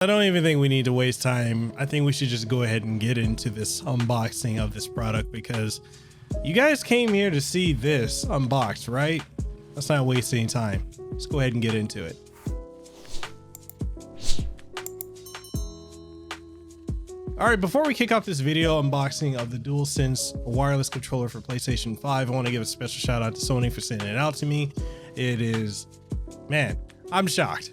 I don't even think we need to waste time. I think we should just go ahead and get into this unboxing of this product, because you guys came here to see this unboxed, right? Let's not waste any time. Let's go ahead and get into it. All right, before we kick off this video unboxing of the DualSense wireless controller for PlayStation 5, I want to give a special shout out to Sony for sending it out to me. It is, man, I'm shocked.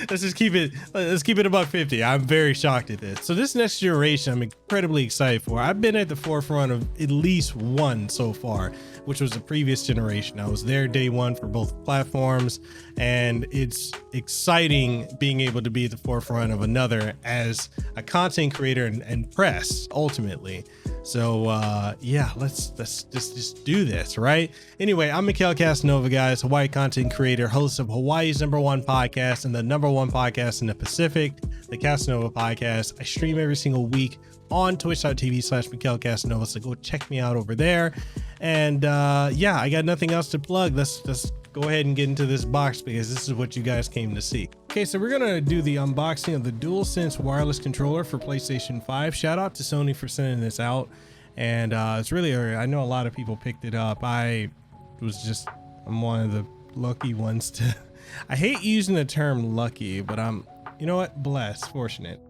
Let's keep it $150. I'm very shocked at this. So this next generation, I'm incredibly excited for. I've been at the forefront of at least one so far, which was the previous generation. I was there day one for both platforms, and it's exciting being able to be at the forefront of another as a content creator and press ultimately. So yeah, let's just do this, right? Anyway, I'm Mikhail Kasanova, guys, Hawaii content creator, host of Hawaii's #1 podcast and the #1 podcast in the Pacific, the Kasanova Podcast. I stream every single week on twitch.tv/Mikhail Kasanova, so go check me out over there. And yeah, I got nothing else to plug. Let's go ahead and get into this box, because this is what you guys came to see. Okay, so we're gonna do the unboxing of the DualSense wireless controller for PlayStation 5. Shout out to Sony for sending this out, and it's really, I know a lot of people picked it up. I'm one of the lucky ones to I hate using the term lucky, but I'm, you know what, blessed, fortunate,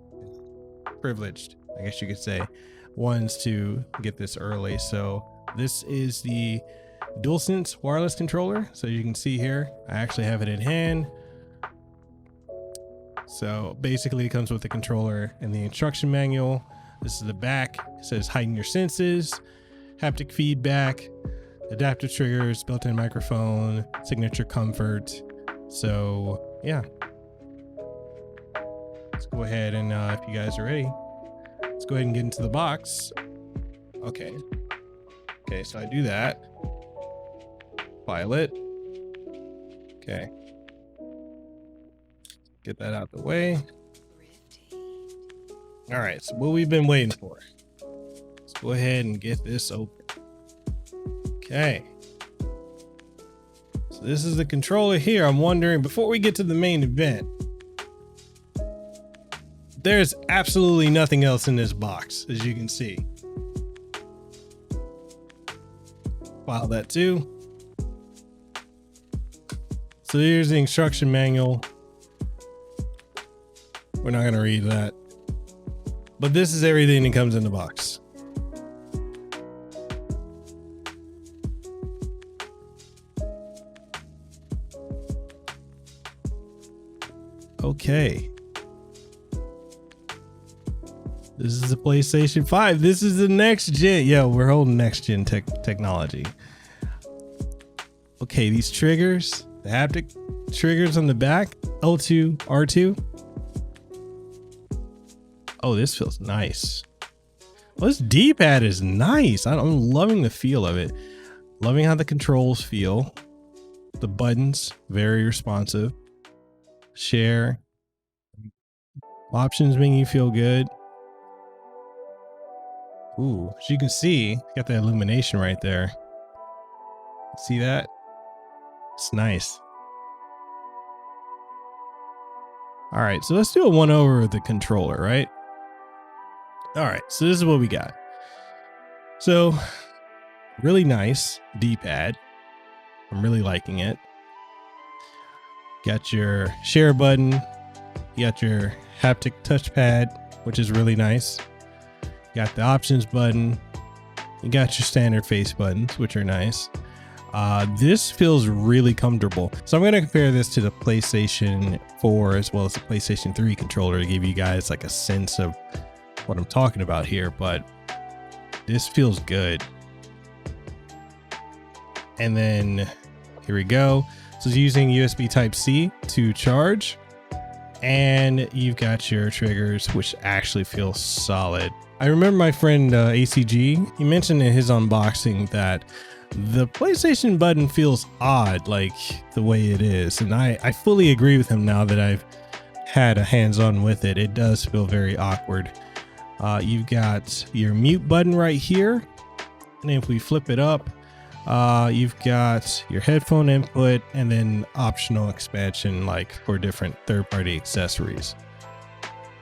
privileged, I guess you could say, ones to get this early. So this is the DualSense wireless controller. So you can see here, I actually have it in hand. So basically it comes with the controller and the instruction manual. This is the back. It says heighten your senses, haptic feedback, adaptive triggers, built-in microphone, signature comfort. So yeah, let's go ahead and if you guys are ready, let's go ahead and get into the box. Okay, so I do that. File it. Okay. Get that out the way. All right, so what we've been waiting for. Let's go ahead and get this open. Okay. So this is the controller here. I'm wondering, before we get to the main event, there's absolutely nothing else in this box, as you can see. File that too. So here's the instruction manual. We're not gonna read that, but this is everything that comes in the box. Okay. This is the PlayStation 5. This is the next gen. Yeah, we're holding next gen technology. Okay, these triggers, the haptic triggers on the back, L2, R2. Oh, this feels nice. Well, this D-pad is nice. I'm loving the feel of it. Loving how the controls feel. The buttons, very responsive. Share. Options making you feel good. Ooh, as you can see, got the illumination right there. See that? It's nice. All right, so let's do a one over of the controller, right? All right, so this is what we got. So really nice D-pad. I'm really liking it. Got your share button. You got your haptic touchpad, which is really nice. Got the options button. You got your standard face buttons, which are nice. This feels really comfortable. So I'm going to compare this to the PlayStation 4 as well as the PlayStation 3 controller to give you guys like a sense of what I'm talking about here, but this feels good. And then here we go. So it's using USB Type-C to charge, and you've got your triggers, which actually feel solid. I remember my friend ACG, he mentioned in his unboxing that the PlayStation button feels odd, like the way it is. And I fully agree with him now that I've had a hands-on with it. It does feel very awkward. You've got your mute button right here. And if we flip it up, you've got your headphone input and then optional expansion, like for different third-party accessories.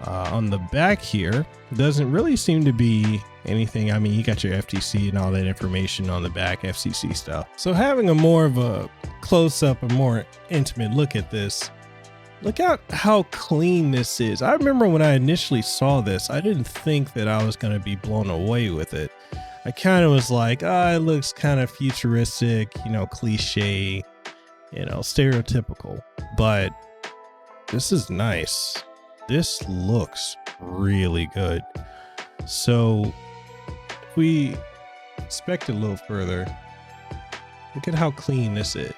On the back here, doesn't really seem to be anything. I mean, you got your FTC and all that information on the back, FCC stuff. So having a more of a close-up, a more intimate look at this, look at how clean this is. I remember when I initially saw this, I didn't think that I was going to be blown away with it. I kind of was like, it looks kind of futuristic, you know, cliche, you know, stereotypical, but this is nice. This looks really good. So if we inspect it a little further, look at how clean this is.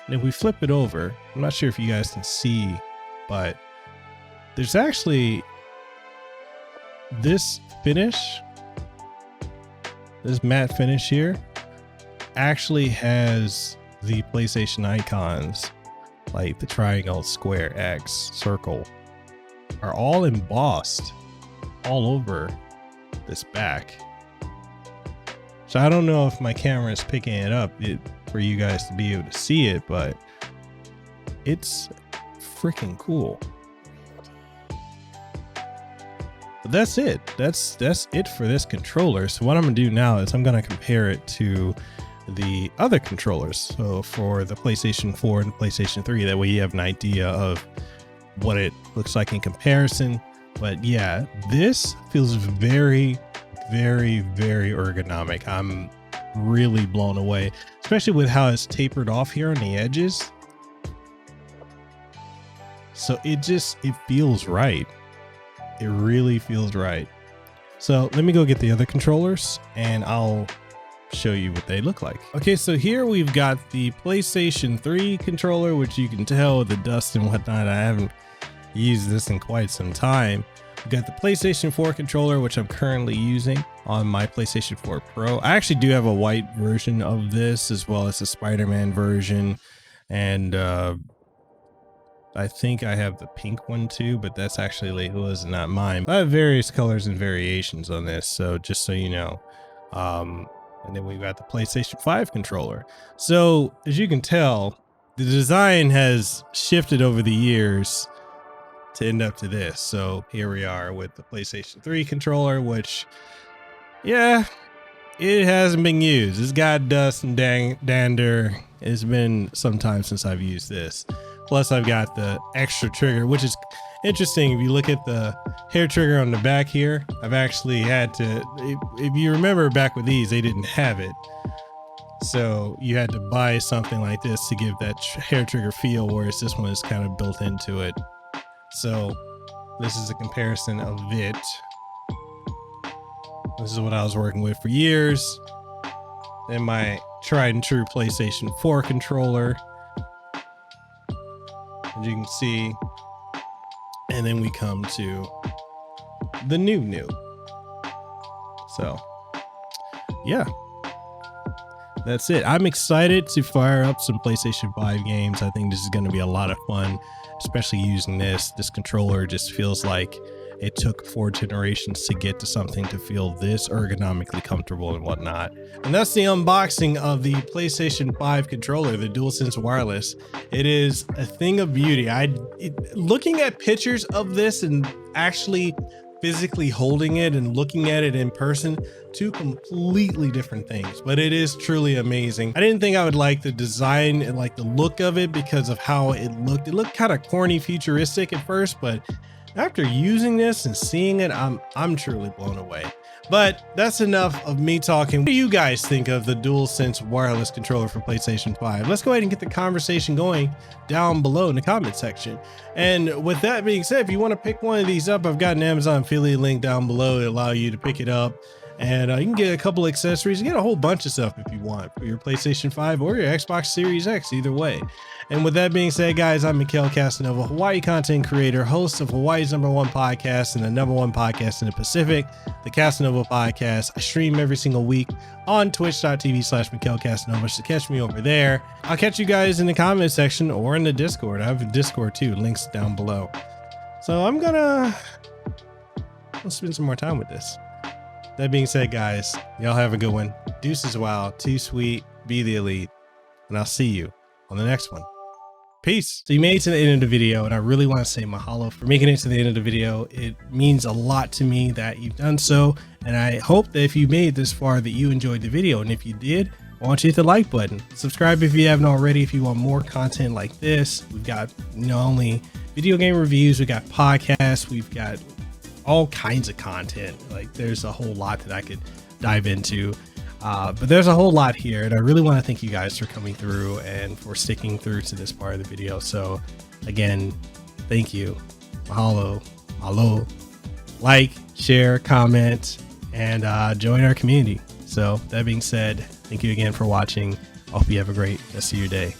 And if we flip it over, I'm not sure if you guys can see, but there's actually this finish, this matte finish here actually has the PlayStation icons, like the triangle, square, X, circle, are all embossed all over this back. So I don't know if my camera is picking it up for you guys to be able to see it, but it's freaking cool. But that's it. That's it for this controller. So what I'm gonna do now is I'm gonna compare it to the other controllers. So for the PlayStation 4 and the PlayStation 3, that way you have an idea of what it looks like in comparison. But yeah, this feels very, very, very ergonomic. I'm really blown away, especially with how it's tapered off here on the edges. So it feels right. It really feels right. So let me go get the other controllers and I'll show you what they look like. Okay, so here we've got the PlayStation 3 controller, which you can tell with the dust and whatnot, I haven't used this in quite some time. We've got the PlayStation 4 controller, which I'm currently using on my PlayStation 4 Pro. I actually do have a white version of this, as well as a Spider-Man version, and I think I have the pink one too, but that's actually Layla's, not mine. I have various colors and variations on this, so just so you know. And then we've got the PlayStation 5 controller. So as you can tell, the design has shifted over the years to end up to this. So here we are with the PlayStation 3 controller, which, yeah, it hasn't been used. It's got dust and dander. It's been some time since I've used this. Plus I've got the extra trigger, which is interesting. If you look at the hair trigger on the back here, I've actually had to, if you remember back with these, they didn't have it. So you had to buy something like this to give that hair trigger feel, whereas this one is kind of built into it. So this is a comparison of it. This is what I was working with for years. Then my tried and true PlayStation 4 controller, as you can see. And then we come to the new. So yeah, that's it. I'm excited to fire up some PlayStation 5 games. I think this is going to be a lot of fun, especially using this controller. Just feels like it took 4 generations to get to something to feel this ergonomically comfortable and whatnot. And that's the unboxing of the PlayStation 5 controller, the DualSense Wireless. It is a thing of beauty. Looking at pictures of this and actually physically holding it and looking at it in person, 2 completely different things, but it is truly amazing. I didn't think I would like the design and like the look of it because of how it looked. It looked kind of corny, futuristic at first, but after using this and seeing it, I'm truly blown away. But that's enough of me talking. What do you guys think of the DualSense wireless controller for PlayStation 5? Let's go ahead and get the conversation going down below in the comment section. And with that being said, if you want to pick one of these up, I've got an Amazon affiliate link down below to allow you to pick it up. And you can get a couple accessories, you get a whole bunch of stuff if you want for your PlayStation 5 or your Xbox Series X, either way. And with that being said, guys, I'm Mikhail Kasanova, Hawaii content creator, host of Hawaii's #1 podcast and the #1 podcast in the Pacific, the Kasanova Podcast. I stream every single week on twitch.tv/Mikhail Kasanova, so catch me over there. I'll catch you guys in the comment section or in the Discord. I have a Discord too, links down below. So I'm gonna spend some more time with this. That being said, guys, y'all have a good one. Deuces wild, too sweet, be the elite, and I'll see you on the next one. Peace. So you made it to the end of the video, and I really want to say mahalo for making it to the end of the video. It means a lot to me that you've done so, and I hope that if you made it this far that you enjoyed the video, and if you did, I want you to hit the like button. Subscribe if you haven't already if you want more content like this. We've got not only video game reviews, we got podcasts, we've got all kinds of content. Like there's a whole lot that I could dive into. But there's a whole lot here, and I really want to thank you guys for coming through and for sticking through to this part of the video. So again, thank you. Mahalo. Like, share, comment, and join our community. So that being said, thank you again for watching. I hope you have a great rest of your day.